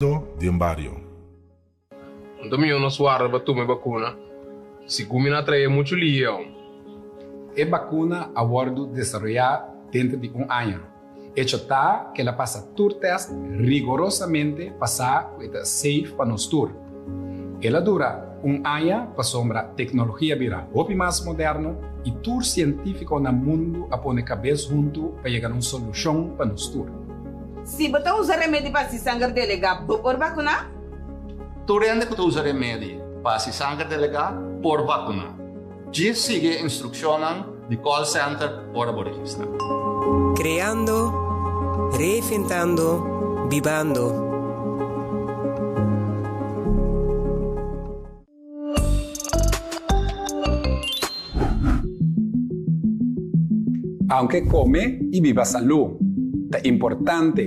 de un barrio. Domingo não suara para tomar vacuna. Se comina trae muito lío. A vacuna a bordo desarrollada dentro de un año. Hecho está que la pasa tour test rigorosamente pasar que está safe para nos tour. Ela dura un año para sombra tecnologia vira hopi mais moderno e tour científico na mundo a pone cabeça junto para chegar a uma solução para nos tour. Se você usa remédio para se sangue delegar por vacuna? Tu rende que tu usa remédio para se sangue delegar por vacuna. Já sigue instrucciones de call center por aborígenes. Creando, reinventando, vivando. Aunque come y viva salud, es importante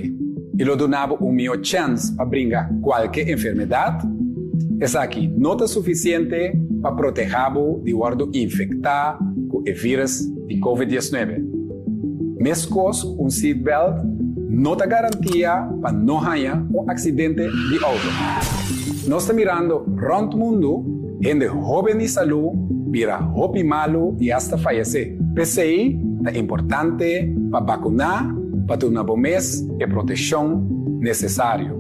y lo donamos un mejor chance para brincar cualquier enfermedad. Es aquí no es suficiente para protegerlo de guardo infectar con el virus de COVID-19. Mescos un seatbelt no te garantía para no haya un accidente de auto. No está mirando rond mundo, gente joven y salud, vira hopi malo y hasta fallecer. PCI es importante para vacunar, para tener una buena y protección necesaria.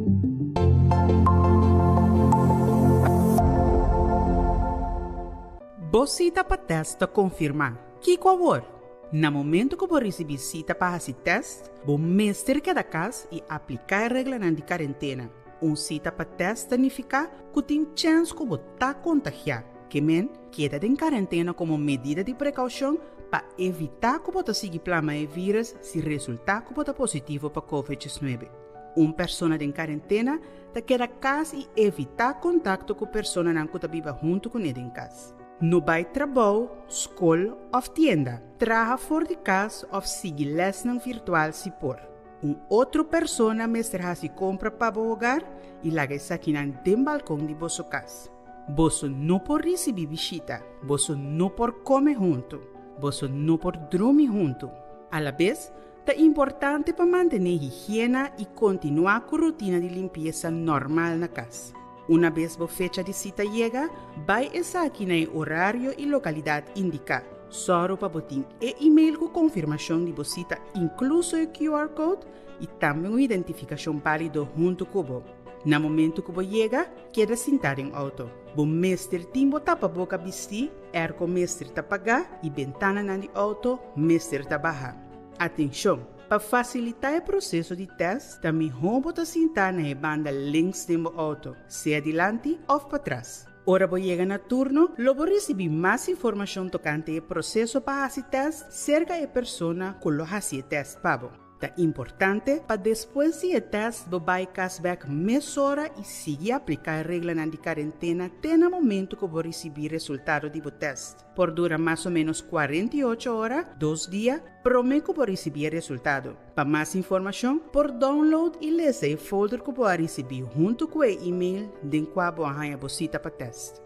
Cita para teste confirmar. Que favor? Na momento que você receber cita para esse teste, você mestre cada caso e aplicar a regra de quarentena. Cita para teste significa que tem chance que você está contagiado. Que queda em quarentena como medida de precaução para evitar que você siga plama o vírus se resultar que você positivo para COVID-19. Uma pessoa em quarentena te queda casa e evitar contato com pessoas que vive junto com ele em casa. No vai trabalho, escola ou tienda, traga fora de casa ou siga lesson virtual se por. Outra pessoa mestra se compra para o hogar e larga isso aqui no balcão de vossa casa. Você não pode receber visita, você não pode comer junto, você não pode dormir junto. A la vez, é importante para manter higiene e continuar com a rotina de limpeza normal na casa. Uma vez a fecha de cita chega, vai estar aqui no horário e localidade indicada. Só para botar e-mail com confirmação de você cita, incluso o QR Code e também uma identificação válida junto com você. No momento que você chega, queda sentar em auto. O mestre timbo tapa boca vestir, ergo mestre tapagar e ventana na de auto, mestre tabajar. Atenção! Para facilitar o processo de teste, também vamos sentar na banda links do auto, se adiante ou para trás. Ora vou chegar no turno, logo receber mais informação tocante o processo para fazer teste cerca da pessoa que lo faz o teste para. É importante para depois do teste, você cashback meia hora e seguir aplicar a regra de quarentena até no momento que você receber o resultado do teste. Por dura mais ou menos 48 horas, 2 dias, promete que você receber o resultado. Para mais informação, por download e ler o folder que você receber junto com o e-mail de qual você vai cita para teste.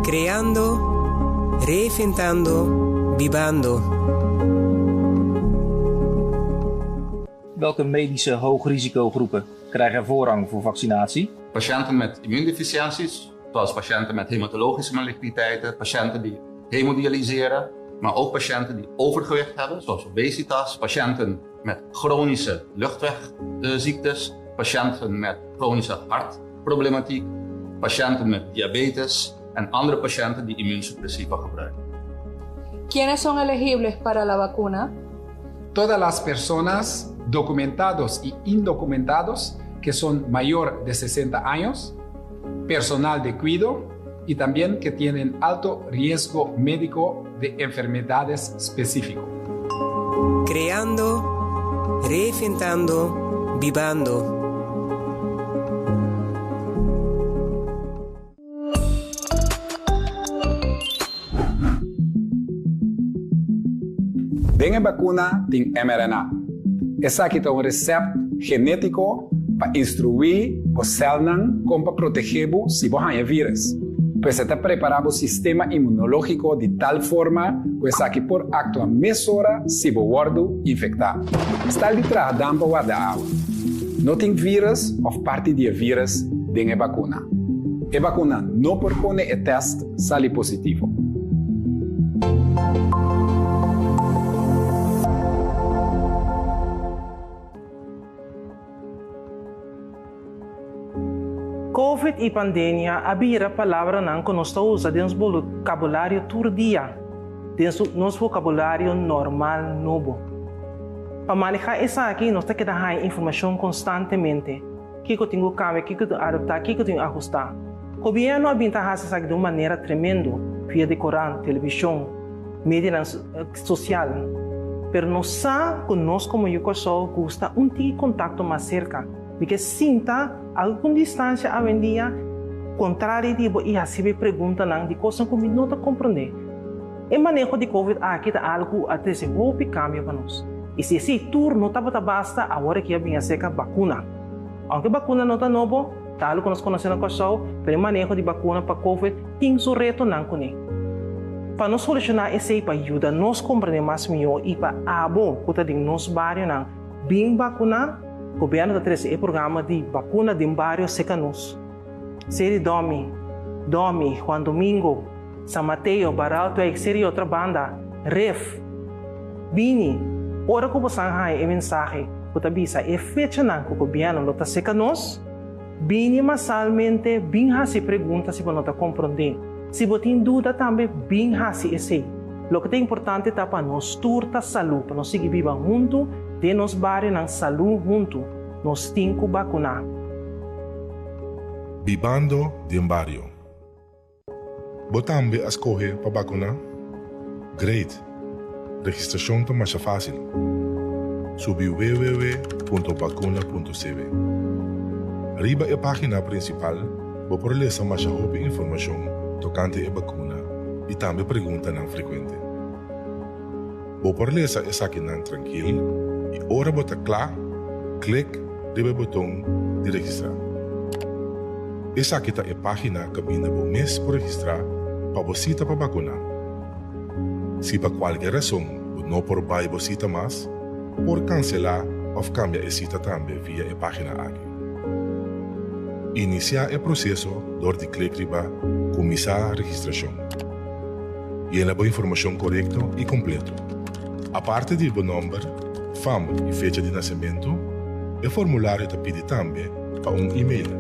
Creando, reinventando, vivando. Welke medische hoogrisicogroepen krijgen voorrang voor vaccinatie? Patiënten met immuundeficiënties, zoals patiënten met hematologische maligniteiten, patiënten die hemodialyseren, maar ook patiënten die overgewicht hebben, zoals obesitas, patiënten met chronische luchtwegziektes, patiënten met chronische hartproblematiek, patiënten met diabetes en andere patiënten die immuunsuppressiva gebruiken. ¿Quiénes son elegibles para la vacuna? Todas las personas documentados y indocumentados que son mayor de 60 años, personal de cuidado y también que tienen alto riesgo médico de enfermedades específicas. Creando, reinventando, vivando. Dengue vacuna tem mRNA. Essa aqui é um receito genético para instruir o célula como para proteger se você vírus. Pois está preparado o sistema imunológico de tal forma que essa aqui por actuar mesura se o gordo infectado. Está ali tratando da água. Não tem vírus ou parte de vírus dengue vacuna. A vacuna não propõe o teste sale positivo. COVID e pandemia abira palavra não que nós usa dentro do vocabulário todo dia, dentro do nosso vocabulário normal novo. Para manejar essa aqui, nós temos que dar informação constantemente. O que eu tenho que cambiar, o que eu tenho que adaptar, o que eu tenho que ajustar. O governo avinta essa aqui de uma maneira tremenda, via de Corão, televisão, mídia social. Mas nós sabemos que nós como educação gosta de contato mais cerca. Porque sinta alguma distância a vendia contrário de e assim pergunta não de coisas que não está compreender. O manejo de COVID aqui está algo até se houve cambio para nós. E se esse tour não estava basta agora que vem a seca vacuna. Aunque a vacuna não está novo, está algo que nós conhecemos com o pero o manejo de vacuna para COVID tem seu reto não conhe. Para nós solucionar esse para ajudar nós compreender mais melhor e para abo que está em nosso bairro não bem vacunar. O governo está trazendo o programa de vacuna de vários secanos. Série Domi, Juan Domingo, San Mateo, Baralto, e outra banda, Ref, Bini. Ora que você tem mensagem, que avisa, é fecha não que o governo está secanos, Bini massalmente, bem se pergunta se você não está compreendendo. Se você tem dúvida também, bem se esse. O que é importante é para nós turta saúde, para nós seguir viva junto, de nos bairros na saúde junto, nos temos que vacunar. Vivando de um barrio. Botambe a escolher para vacunar? Great. Registração está mais fácil. Subi www.vacuna.cv. Arriba a página principal, vou por ler mais informação tocante a vacuna e também pergunta não frequente. Vou por ler essa aqui não tranquilo. E ora bota claro, clique no botão de registrar. Essa aqui é a página que vinda o mês para registrar para você para vacunar. Se por qualquer razão não por vai você mais, por cancelar ou cambiar a cita também via a página aqui. Iniciar o processo door de clique riba começar a registração. Llena a informação correta e completa. A parte do número, FAM e fecha de nascimento, o formulário te pede também para e-mail.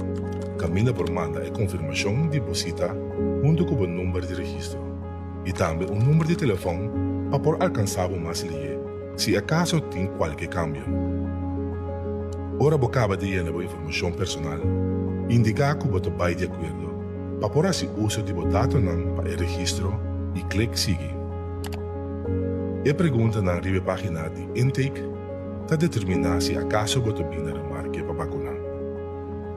Camina por manda a confirmação de visita junto com o número de registro. E também número de telefone para por alcançar o mais lié, se acaso tem qualquer cambio. Ora acaba de llenar a informação personal, indicar que você vai de acordo, para por assim uso de dados para o registro e clique seguir. E pergunta na página de intake para determinar se acaso você vai remarque para vacunar.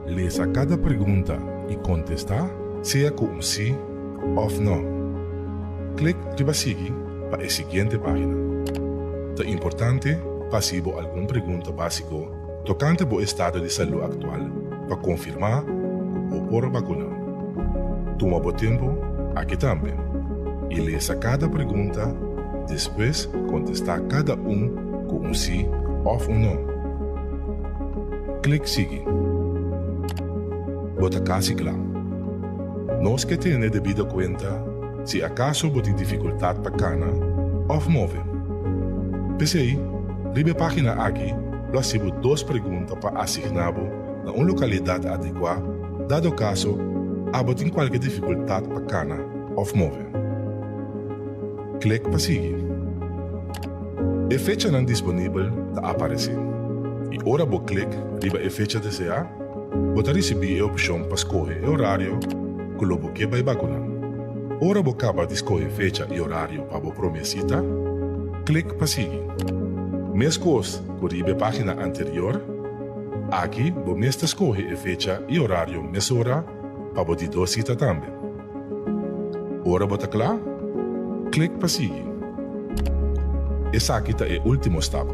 Leia cada pergunta e contestar, seja com sim ou não. Clique riba seguir para a seguinte página. É importante passivo alguma pergunta básica tocante ao estado de saúde atual para confirmar ou por vacunar. Toma o tempo aqui também e leia cada pergunta. Depois, contestar cada com sim ou não. Clique seguir. Bota casi claro. Nós que temos devida conta se acaso você tem dificuldade para cana ou mover. Pese aí, ribe a página aqui, nós temos 2 perguntas para assignar na uma localidade adequada, dado caso você tem qualquer dificuldade para cana ou mover. Clique para seguir. A fecha não disponível está aparecendo. E ora você clique riba a fecha desejada, Você recebe a opção para escolher o horário que você vai vacinar. Ora você acaba de escolher fecha e horário para a promessita, clique para seguir. Mescos corribe a página anterior, aqui você escolhe a fecha e horário mesura para a dosita também. Ora você claro? Clique para seguir. Essa aqui é o último step.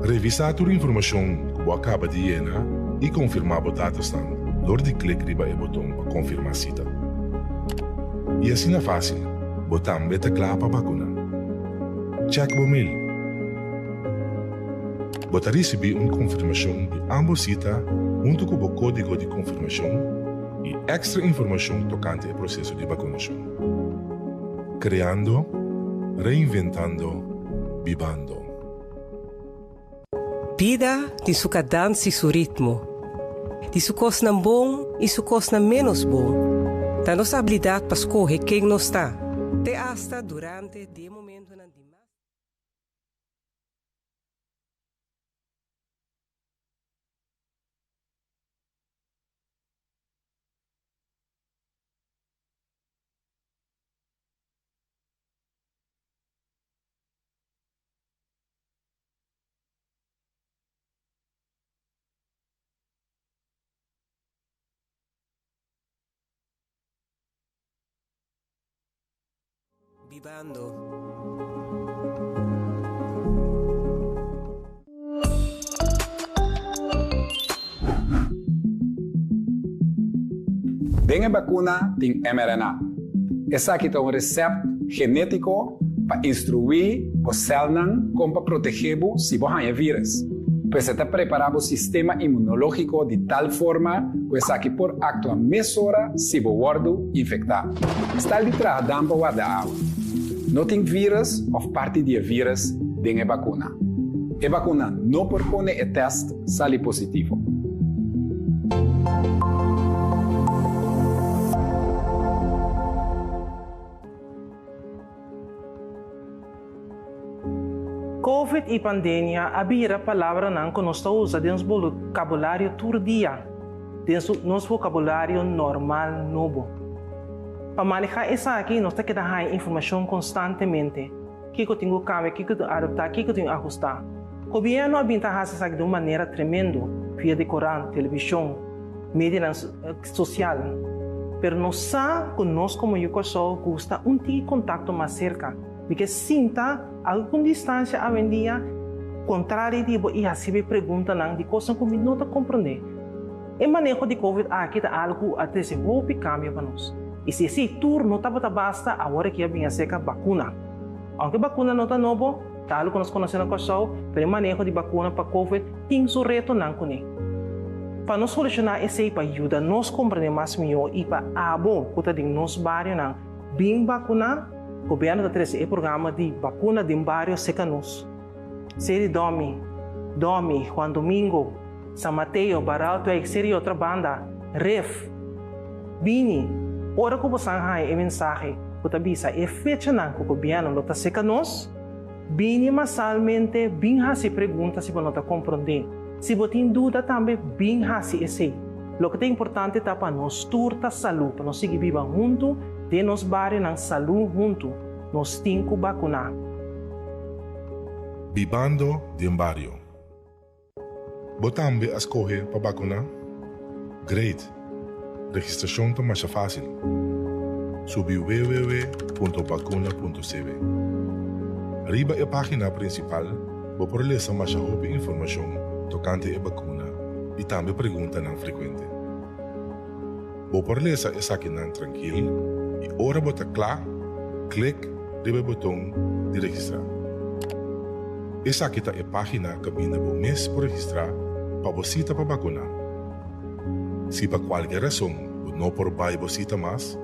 Revisar a informação que você acaba de llenar e confirmar os dados door de clique riba o botão para confirmar a cita. E assim é fácil. Botão beta claro para vacinar. Check o mail. Você recebe uma confirmação de ambas citas junto com o código de confirmação e extra informação tocante ao processo de vacinação. Criando, reinventando, vivando. Vida de su cadência e su ritmo. De su coisa bom e su coisa menos bom. Da nossa habilidade para escolher quem não está. Te hasta durante de momento na demais. Vivando. Dengue vacuna tem mRNA. Essa aqui é um receito genético para instruir o célula como para proteger se você vírus. Pues está preparado o sistema imunológico de tal forma que essa aqui por actuar mesura se o guardo infectado. Está detrás da água da água. Não tem vírus ou parte de vírus dengue vacuna. A vacuna não propõe o teste sale positivo. COVID e pandemia abira palavra não que nós usa dentro do vocabulário todo dia, dentro do nosso vocabulário normal novo. Para manejar essa aqui, nós temos que dar informação constantemente. O que eu tenho que cambiar, o que eu tenho que adaptar, o que eu tenho que ajustar. O governo avinta essa aqui de uma maneira tremenda, via de Corão, televisão, mídia social. Mas nós sabemos que nós, como eu sou, gosta de contato mais cerca. Porque sinta alguma distância a vendia, contrário de e assim me pergunta de coisas que eu não compreendo. O manejo de COVID aqui é algo até se roupa cambia para nós. E se esse tour não basta, agora que vem a seca vacuna. Aunque a vacuna não está nova, tal como nós conhecemos a pessoa, mas o manejo de vacuna para COVID tem seu reto não com. Para nós solucionar esse para ajudar nós compreender mais melhor e para abo que está em nosso bairro não bem vacinar. O governo está trazendo o programa de vacuna de bairro secanos. Série Domi, Juan Domingo, San Mateo, Baralto, série outra banda, Ref, Bini. Ora que você tem a mensagem, você avisa, é fecha não que o governo está secanos, Bini masalmente, bem se pergunta se você não está compreendendo. Se você tem dúvida também, bem se esse. O que é importante é para nós turta saúde, para nós seguir viva junto, de nos bairros na saúde junto, nos temos que vacinar. Vivando de barrio. Botambe a escolher para vacinar? Great. Registração está mais fácil. Subi www.vacuna.cv. Arriba a página principal, você pode ler mais informação tocante a vacuna e também perguntas não frequentes. Você pode ler essa aqui tranquilo. E ora você claro, clique no botão de registrar. Essa aqui é a página que vinda por mês para registrar para você para vacinar. Se por qualquer razão você não pode buy você mais,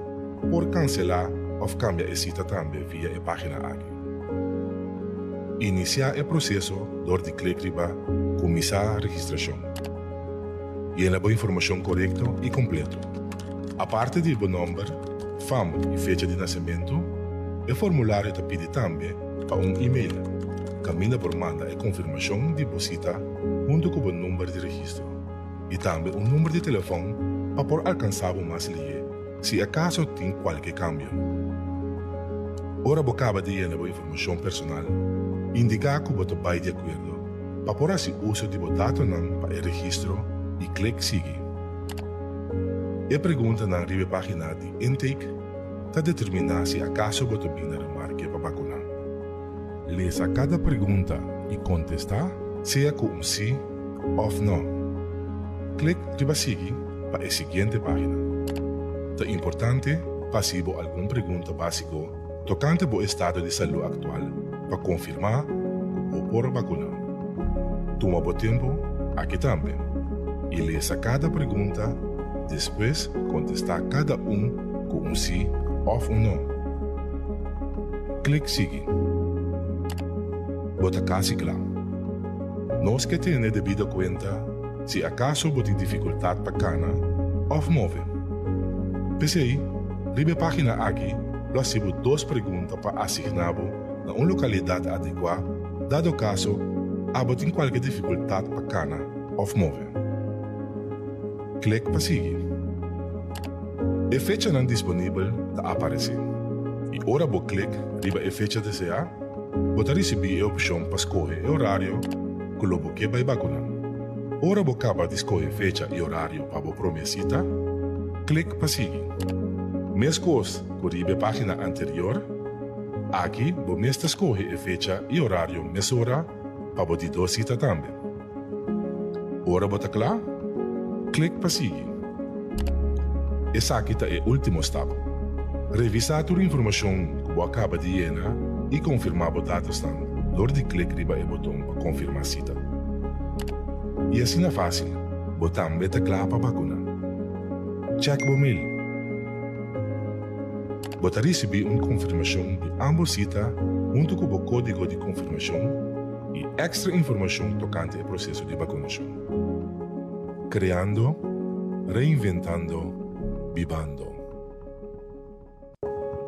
pode cancelar ou cambiar a cita também via a página aqui. Iniciar o processo door de clique riba começar a registração. Llena a informação correta e completa. A parte do número, fama e fecha de nascimento, o formulário te pede também para um e-mail. Caminha por manda a confirmação de você junto com o número de registro. y también un número de teléfono para poder alcanzar más ligue si acaso tiene cualquier cambio. Ahora vos acaba de llenar información personal, indica que vos vais de acuerdo para poder hacer uso de vos datos para el registro y clic sigue. E pergunta na ribe página de intake para determinar se acaso você bina remarque para vacunar. Leia cada pergunta e contesta, seja com sim ou não. Clique riba seguir para a seguinte página. É importante passar alguma pergunta básica tocante ao estado de saúde atual para confirmar ou por vacunar. Toma o tempo aqui também e leia cada pergunta. Depois, contestar cada com sim ou não. Clique seguir. Bota casi claro. Nós que temos devida conta se acaso você tem dificuldade para cana ou mover. PCI, ribe página aqui, nós temos 2 perguntas para assignar na uma localidade adequada, dado caso você tem qualquer dificuldade para cana ou mover. Clique para seguir. A fecha não disponível está aparecer. E ora você clica riba a fecha desejar, você recebe a opção para escolher o horário que você vai vacunar. Ora você acaba de escolher fecha e horário para a promessita, clique para seguir. Mesma coisa que riba a página anterior, aqui você escolhe a fecha e horário mesma hora para você dosita também. Ora você está claro? Clique para seguir. Essa aqui é o último step. Revisar a informação que você acaba de llenar e confirmar os dados door de clique riba o botão para confirmar a cita. E assim é fácil. Você também está claro para vacunar. Check o mail. Você recebe uma confirmação de ambas citas junto com o código de confirmação e extra informação tocante ao processo de vacunação. Criando, reinventando, vivando.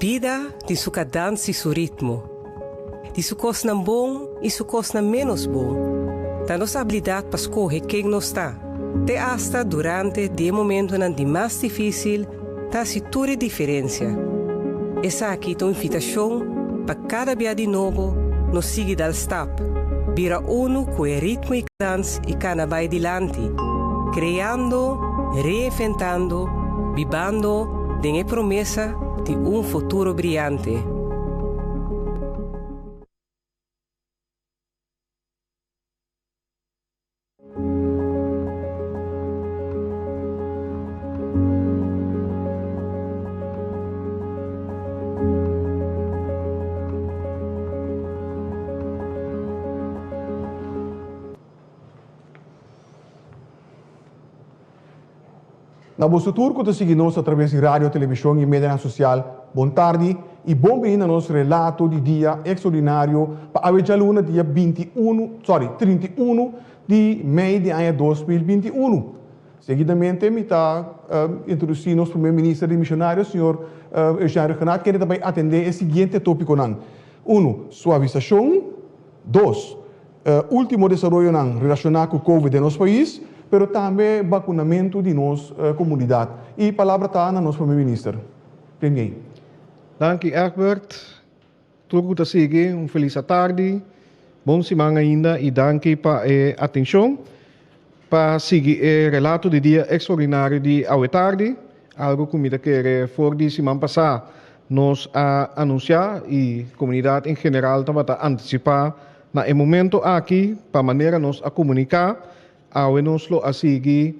Vida tem sua cadência e seu ritmo. De sua coisa bom e sua coisa menos bom. Da nossa habilidade para escolher quem nós está. Até hasta durante o momento de mais difícil, da se tudo diferença. Essa aqui é uma invitação para cada dia de novo nos seguir dal step. Vira uno com o ritmo e cadência e cada vai adiante. Criando, reinventando, vivendo de a promessa de futuro brilhante. Na vosso turco te seguimos através de rádio, televisão e mídia social. Boa tarde e bom bem no nosso relato de dia extraordinário para a luna dia 31 de maio de ano 2021. Seguidamente, me está introduzindo nosso primeiro-ministro de missionários, senhor Eugênio Renato, que também atender o seguinte tópico. 1. Suavização. 2. Último desenvolvimento relacionado com o Covid em nosso país, pero também vacunamento de nossa comunidade. E a palavra está na nosso primeiro-ministro. Premier. Dank u, Egbert. Tudo a seguir, feliz tarde. Bom semana ainda e dank para a atenção para seguir o relato de dia extraordinário de hoje tarde. Algo que me quer for de semana passada nos anunciar e a comunidade em geral também antecipar na momento aqui para maneira nos a comunicar. Ao nos lo a seguir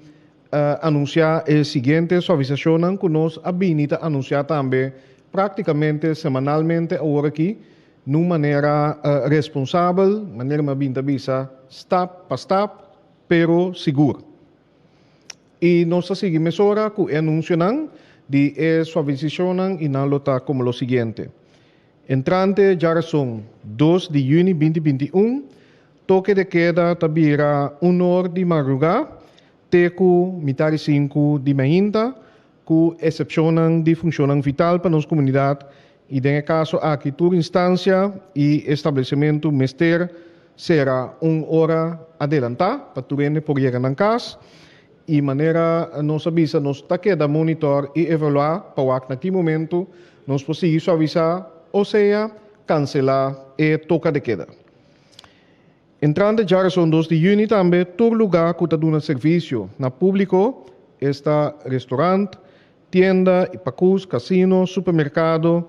anunciar o seguinte suavização que nos habilita a anunciar também praticamente semanalmente agora aqui, de maneira responsável, maneira mabinta bisa step para step, pero seguro. E nós seguimos agora com o anúncio de suavização e não está como o seguinte. Entrante já são 2 de junho de 2021, toque de queda tabira 1 hora de madrugada, teco metade 5 de manhã, com exceção de função vital para nossa comunidade e, em caso, aqui toda instância e estabelecimento mestre será 1 hora adelantada para tu por chegar na casa e maneira nos avisa, nos taqueda monitor e evaluar para naquele momento nos conseguir suavizar, ou seja, cancelar e toca de queda. Entrando já são 2 de junho também, todo lugar que está dando serviço na público, está restaurante, tienda, pacus, casino, supermercado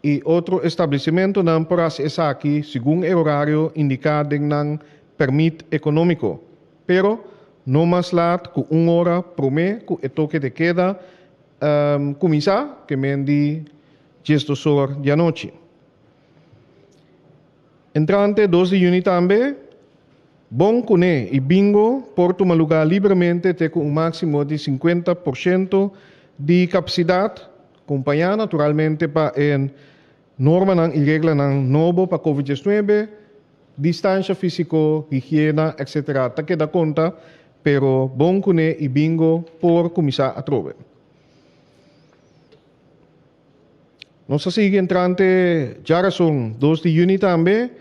e outro estabelecimento não por acessar aqui, segundo o horário indicado em permit econômico. Pero, não mais laat que 1 hora por mês, que o toque de queda começar, que mendi 10 horas da noite. Entrante 2 de junho também, bom cune e bingo por tomar lugar livremente ter um máximo de 50% de capacidade, acompanhar naturalmente para a norma e regra novo para COVID-19, distância física, higiene, etc. Tá que dá conta, pero bom cune e bingo por começar a trover. Nossa seguinte entrante já são 2 de junho também,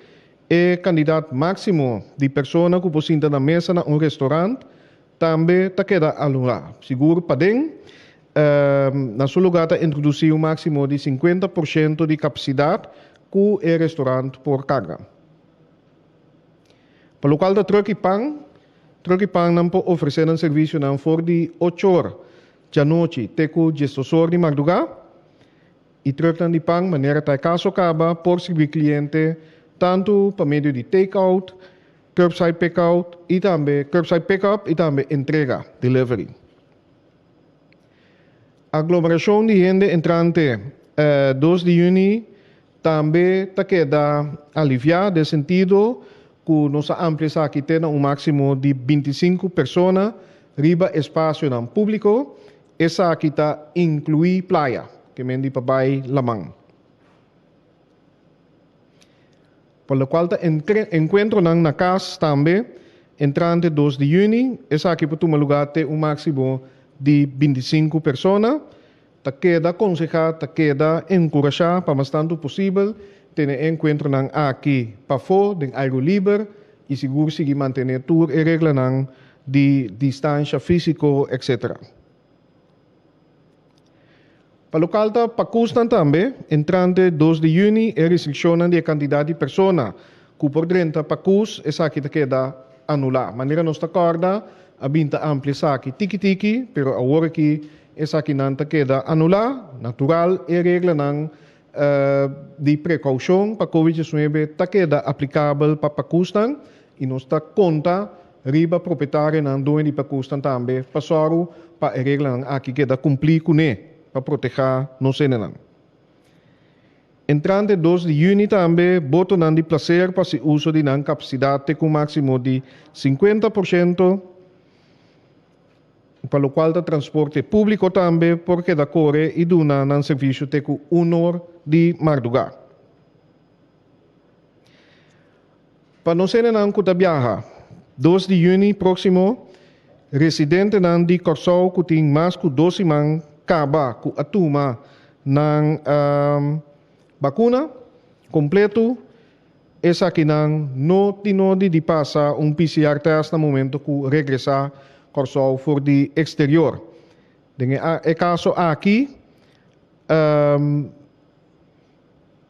é candidato máximo de pessoas que possinta na mesa na restaurante, também está queda alugar. Seguro para dentro, na sua lugar está introduzir um máximo de 50% de capacidade que o restaurante por carga. Para o qual da truck e pan não pode oferecer um serviço não for de 8 horas da noite, até que 10 horas de madrugada, e truck de pan, maneira que caso acaba, por servir cliente, tanto por meio de take-out, curbside pick-out e também curbside pick-up e também entrega, delivery. Aglomeração de gente entrante 2 de junho também está queda aliviada, no sentido que nossa empresa aqui tem um máximo de 25 pessoas, riba espaço no público, essa aqui está inclui playa, que mendi para bai lamang. Por lo cual encuentro na casa também, entrante 2 de junho, essa aqui para tomar lugar tem um máximo de 25 pessoas, ta queda aconsejar, ta queda encorajar para mais tanto possível, ter encontro aqui para fora, de aire livre, e seguro seguir manter tudo e regra de distância física, etc. Para o local da Pacustan também, entrante 2 de junho, e restricionam de quantidade de pessoas que por dentro Pacus, essa aqui queda anular. Maneira nos acorda, a binta amplia aqui tiki-tiki, pero agora que essa aqui não queda anular, natural, e regra de precaução para COVID-19 está queda aplicável para Pacustan, e nos está conta, riba proprietária não doen de Pacustan também, passaram para a regra aqui queda cumprir com ele, para proteger nos enenan. Entrante 2 de junho também, boto não de placer para se uso de não capacidade com máximo de 50%, para o qual o transporte público também, porque da corre e duna não serviço de 1 hora de madrugada. Para não ser não que viaja, 2 de junho próximo, residente não de Corsol que tem mais que 12 man acaba com a turma ng vacuna completo, essa aqui não tinode de passar PCR test no momento que regressar Corsol for de exterior. É caso aqui,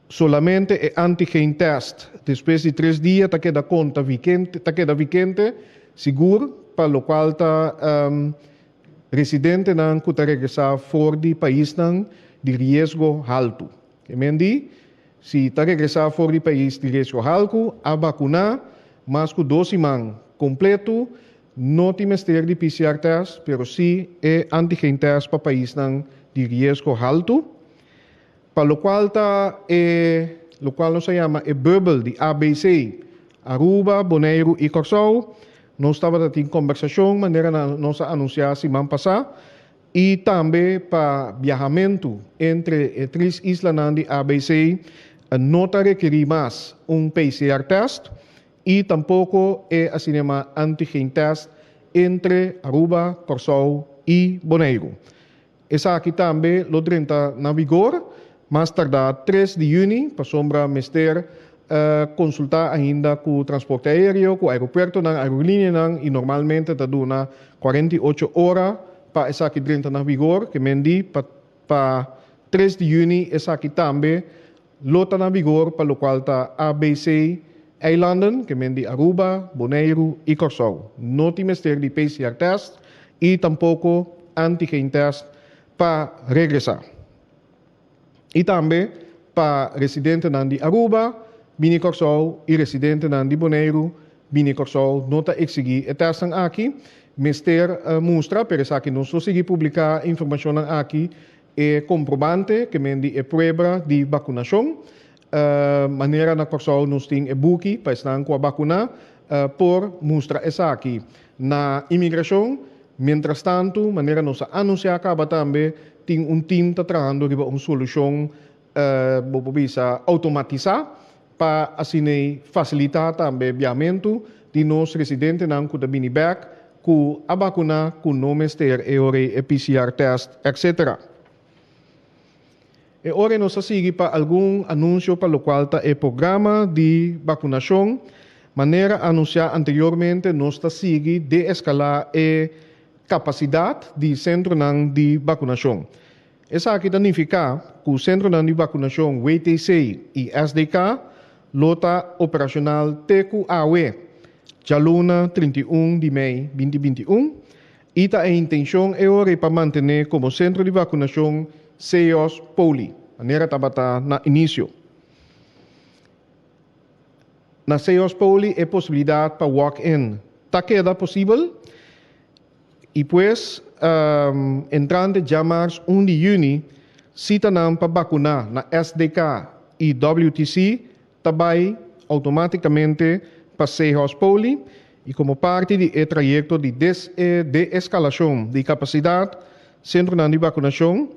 solamente é antigen test. Depois de 3 dias, está queda conta vigente, está queda vigente, seguro, para o qual está residente não que regressar fora do país de risco alto. Que mendi, se está regressar fora do país de risco alto, a vacunar, mais que 12 man completo, não tem mistério de PCR test, pero sim é antigen test para país de risco alto, para o qual está lo qual se chama bubble de ABC, Aruba, Bonaire e Corsol. Nós estávamos em conversação, maneira nós anunciar semana passada, e também para viajamento entre 3 islas de ABC, não requerir mais PCR test, e tampouco é a cinema antigen test entre Aruba, Corsol e Bonaire. Essa aqui também, lo 30 na vigor, mais tardar 3 de junho, para sombra mister consultar ainda com o transporte aéreo, com o aeroporto, na aerolínea, e normalmente está dando 48 horas para essa aqui dentro na vigor, que mendi para 3 de junho, essa aqui também, lota na vigor, para o qual está ABC Eilanden, que mendi Aruba, Bonaire e Curaçao. Não tem mister de PCR test e tampouco antigen test para regressar. E também para residente de Aruba, Bini Curaçao e residente de Bonaire, Bini Curaçao, não está exigir a teste aqui. Mister mostra, pero essa aqui não só seguir publicar informação aqui, é comprovante que mendi é prova de vacunação. Maneira na Curaçao nós tem é buki para estar com a vacuna, por mostra essa aqui. Na imigração, mientras tanto, maneira nós anunciar acaba também, tem time que está trabalhando para uma solução automatizada para assim facilitar também o enviamento de nós residentes não que bini back com a vacuna com não mister e PCR test, etc. E ora nós seguimos para algum anúncio para o qual está o programa de vacunação. Maneira anunciar anteriormente, nós está seguindo de escalar a capacidade de centro de vacunação. Essa aqui significa que o centro de vacunação WTC e SDK lota operacional TQAW, já luna 31 de maio 2021, e a intenção é ora para manter como centro de vacunação CEOS Poli, maneira tabata na início. Na CEOS Poli é possibilidade para walk-in. Tá queda possível? E pues, entrante de março 1 de junho, cita não para vacunar na SDK e WTC, também automaticamente para CEOS Poli, e como parte do trajeto de escalação de capacidade, centro de vacunação,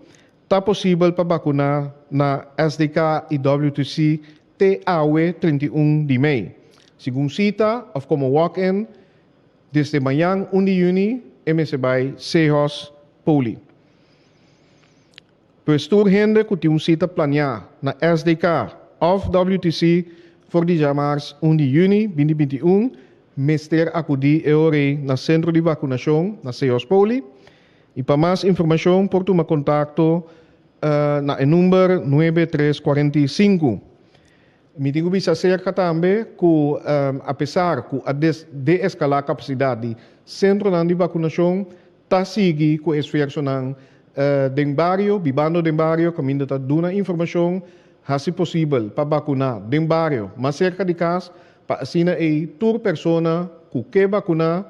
está possível para vacunar na SDK e WTC TAW 31 de maio. Segundo cita, ou como walk-in, desde amanhã 1 de junho, MSB CEOS Poli. Pues urgente que tem cita planeada na SDK ou WTC for de março 1 de junho 2021, mister acudir na centro de vacunação na CEOS Poli. E para mais informação, por tomar contato na número 9345. Me tenho visto acerca também que, apesar de escalar a capacidade do centro de vacunação, está seguindo com o esforço de barrio, vivendo de barrio, que ainda está dando informação, se possível, para vacunar de barrio, mas cerca de casa, para assim, toda pessoa que quer vacunar,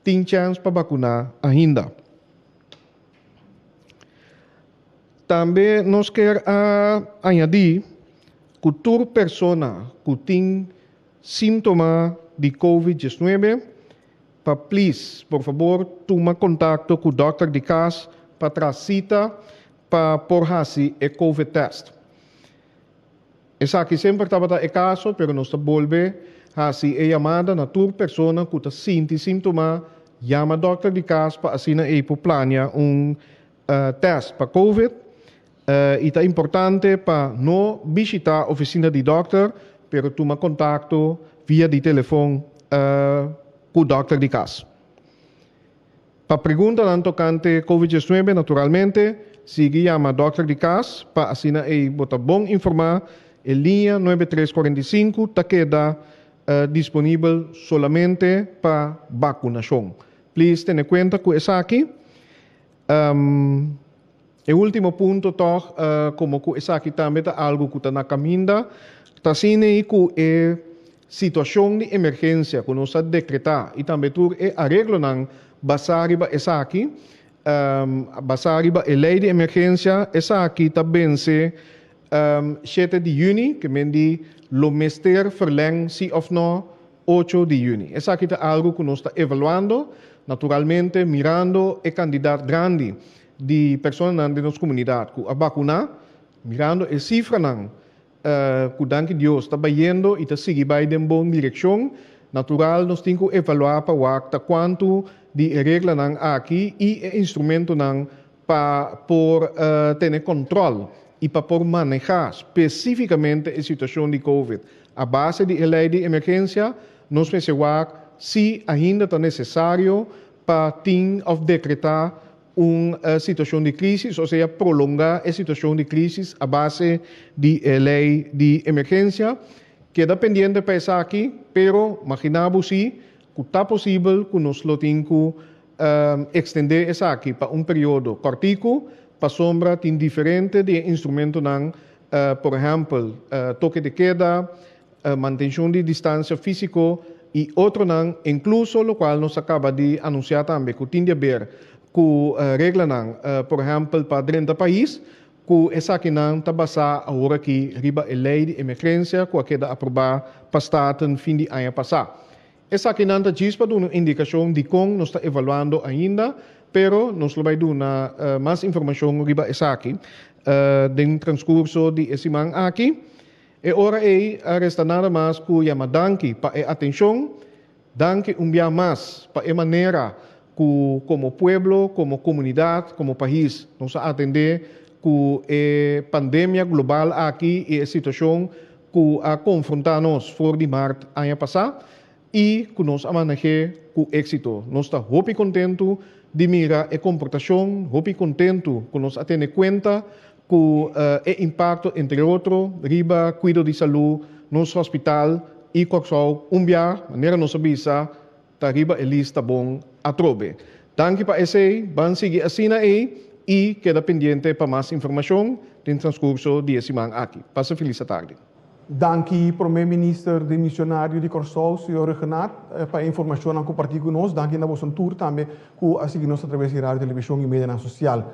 tem chance para vacunar ainda. Também nós queremos añadir que toda pessoa que tem sintomas de COVID-19, please, por favor, toma contato com o doutor de casa para trazer cita para por fazer o COVID test. Essa aqui sempre estava o caso, mas nós estamos voltando a fazer a chamada na toda pessoa que sente sintomas, chama o doutor de casa para assim planear teste para COVID. E é importante para não visitar a oficina do doutor, mas tomar contato via de telefone com o doutor de casa. Para perguntar não tocante COVID-19, naturalmente, siga chama o doutor de casa para assim botar bom informar. A linha 9345 está queda disponível solamente para vacunação. Please, tenha conta com essa aqui. O último ponto, como essa aqui também é algo que está na caminho, está sendo que a situação de emergência que nós decretar e também o arreglo não basariba essa aqui, basariba a lei de emergência, essa aqui também se 7 de junho, que mendi lo mister verleng si of no 8 de junho. Essa aqui é algo que nós está evaluando, naturalmente mirando o candidato grande de pessoas de nossa comunidade que a vacunar, mirando a cifra que danke Deus está indo e está seguindo em boa direção. Natural, nós temos que evaluar para o quanto de regra aqui e instrumento para ter controle e para manejar especificamente a situação de COVID a base de lei de emergência, nós pensamos se ainda está necessário para decretar uma situação de crise, ou seja, prolongar a situação de crise a base de lei de emergência. Queda pendiente para isso aqui, pero imaginamos se está possível que nós temos que estender isso aqui para um período cortico, para sombra tem diferente de instrumento, por exemplo, toque de queda, manutenção de distância físico e outro incluso o qual nós acaba de anunciar também que tem de ver com regra por exemplo, para 30 países, que essa aqui está basada agora que riba a lei de emergência que queda aprovada para estar no fim de ano passado. Essa aqui não está para uma indicação de como nós está evaluando ainda, pero nós vamos dar mais informação riba essa aqui no transcurso de esse ano aqui. E ora resta nada mais que chamar danke para a atenção, danke dia mais para a maneira que como pueblo, como comunidade, como país, nós atender que a pandemia global aqui e a situação que a confrontar-nos fora de março ano passado e que nós manejar com êxito. Nós estamos muito contentos de mirar a comportação, muito contentos que nós atender conta que o impacto, entre outros, riba cuidado de saúde, nosso hospital e coxal, dia, maneira nossa bisa, tá riba a lista bom a trobe. Danke para esse, vamos seguir assim aí e queda pendiente para mais informação no transcurso de semana aqui. Passa feliz tarde. Danke, primeiro-ministro de missionário de Corsol, senhor Renato, para a informação que compartilhou conosco. Danke na vossa tour também, que a seguir nós através de rádio, televisão e mídia social.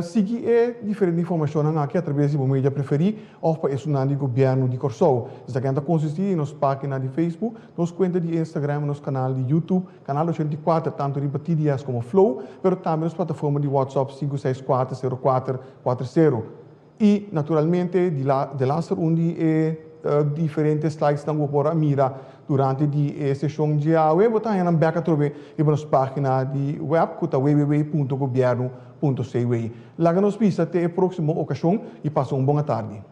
Seguir diferente informação aqui através do mídia preferido ou para o do governo de Corsol. Isso aqui consiste em nossa página de Facebook, nossa conta de Instagram, nosso canal de YouTube, canal 84, tanto de Batidias como Flow, mas também nossa plataforma de WhatsApp 5640440. E, naturalmente, de laatste onde diferentes slides que vamos a mirar durante a sessão de AUE, você tem back a trover em nossa página de web, que é www.governo.cw. Lá nos vemos até a próxima ocasião e passe uma boa tarde.